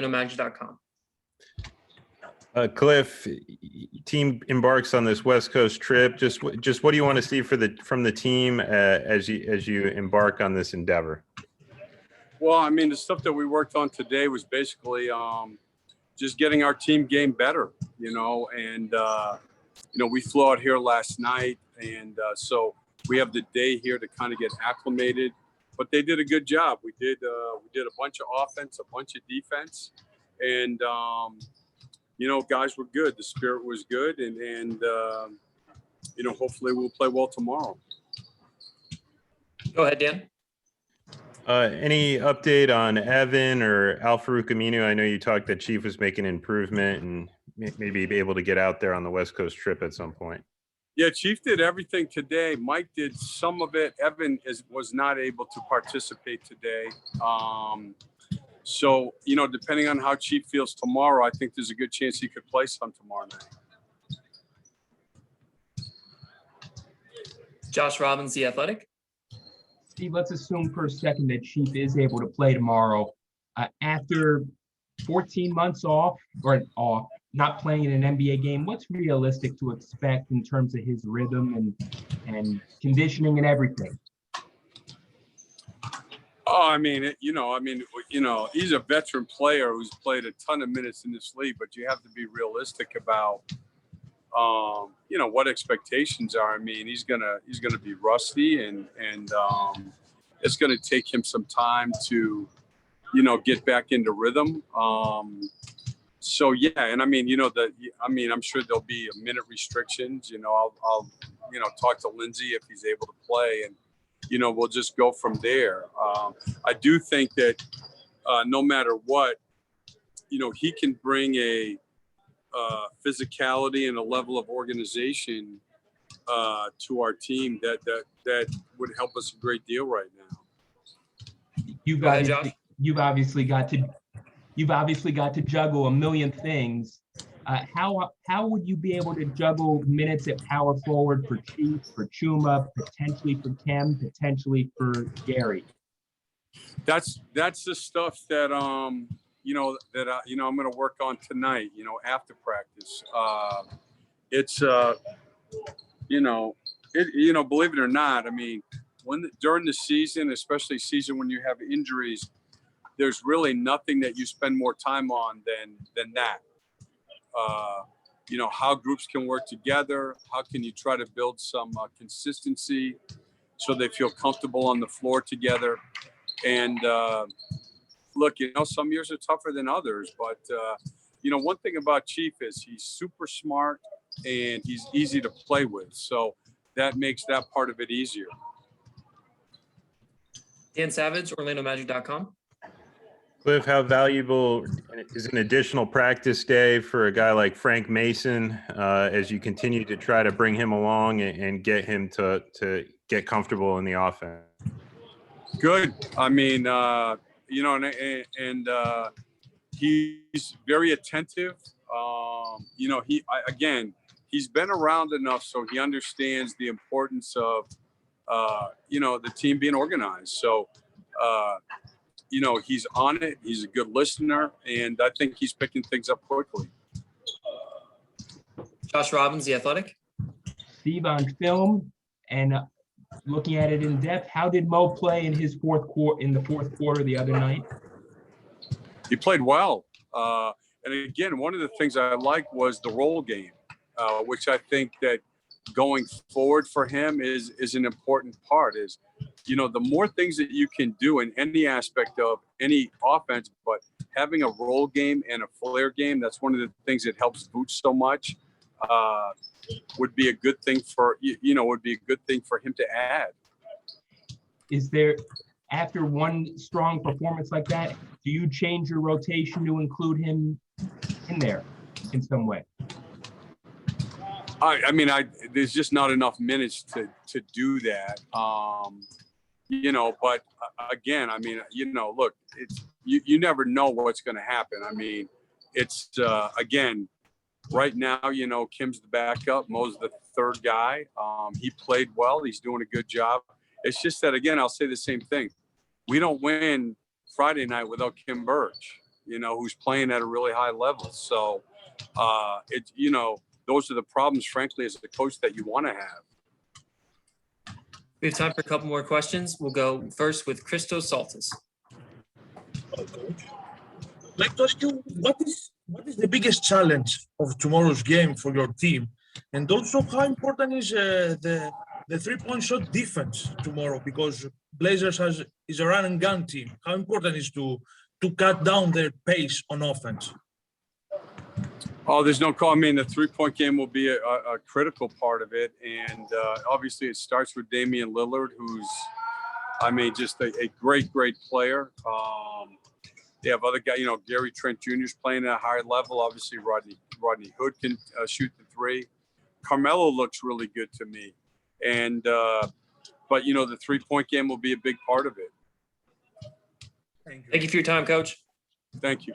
Magic.com. Cliff, team embarks on this West Coast trip. Just what do you want to see from the team as you embark on this endeavor? Well, I mean, the stuff that we worked on today was basically just getting our team game better, and we flew out here last night, and so we have the day here to kind of get acclimated. But they did a good job. We did a bunch of offense, a bunch of defense, and guys were good. The spirit was good, and hopefully we'll play well tomorrow. Go ahead, Dan. Any update on Evan or Al-Farouq Aminu? I know you talked that Chief was making improvement and maybe be able to get out there on the West Coast trip at some point. Yeah, Chief did everything today. Mike did some of it. Evan was not able to participate today. So, depending on how Chief feels tomorrow, I think there's a good chance he could play some tomorrow night. Josh Robbins, The Athletic. Steve, let's assume for a second that Chief is able to play tomorrow. After 14 months off, not playing in an NBA game, what's realistic to expect in terms of his rhythm and conditioning and everything? Oh, he's a veteran player who's played a ton of minutes in this league, but you have to be realistic about, what expectations are. I mean, he's gonna be rusty, and it's gonna take him some time to, get back into rhythm. So yeah, and I'm sure there'll be a minute restrictions. I'll talk to Lindsay if he's able to play, and we'll just go from there. I do think that no matter what, he can bring a physicality and a level of organization to our team that would help us a great deal right now. You've obviously got to juggle a million things. How would you be able to juggle minutes at power forward for Chief, for Chuma, potentially for Kem, potentially for Gary? That's the stuff that I'm going to work on tonight. After practice, believe it or not, I mean, during the season, especially season when you have injuries, there's really nothing that you spend more time on than that. How groups can work together. How can you try to build some consistency so they feel comfortable on the floor together? And look, some years are tougher than others, but one thing about Chief is he's super smart and he's easy to play with. So that makes that part of it easier. Dan Savage, OrlandoMagic.com. Cliff, how valuable is an additional practice day for a guy like Frank Mason as you continue to try to bring him along and get him to get comfortable in the offense? Good. I mean, he's very attentive. He's been around enough so he understands the importance of, the team being organized. So, he's on it. He's a good listener, and I think he's picking things up quickly. Josh Robbins, The Athletic. Steve, on film and looking at it in depth, how did Mo play in the fourth quarter the other night? He played well. And again, one of the things I liked was the roll game, which I think that going forward for him is an important part. Is the more things that you can do in any aspect of any offense, but having a roll game and a flare game, that's one of the things that helps Boots so much. Would be a good thing for him to add. Is there, after one strong performance like that, do you change your rotation to include him in there in some way? There's just not enough minutes to do that. But again, look, you never know what's going to happen. I mean, it's again, right now, Kim's the backup. Mo's the third guy. He played well. He's doing a good job. It's just that, again, I'll say the same thing. We don't win Friday night without Kim Birch. who's playing at a really high level. So those are the problems, frankly, as a coach that you want to have. We have time for a couple more questions. We'll go first with Christos Saltis. Coach. I'd like to ask you, what is the biggest challenge of tomorrow's game for your team? And also, how important is the 3-point shot defense tomorrow? Because Blazers is a run and gun team. How important is to cut down their pace on offense? Oh, there's no call. I mean, the 3-point game will be a critical part of it. And obviously it starts with Damian Lillard, who's, just a great player. They have other guys, Gary Trent Jr. is playing at a higher level. Obviously, Rodney Hood can shoot the 3. Carmelo looks really good to me. And, but, the 3-point game will be a big part of it. Thank you for your time, Coach. Thank you.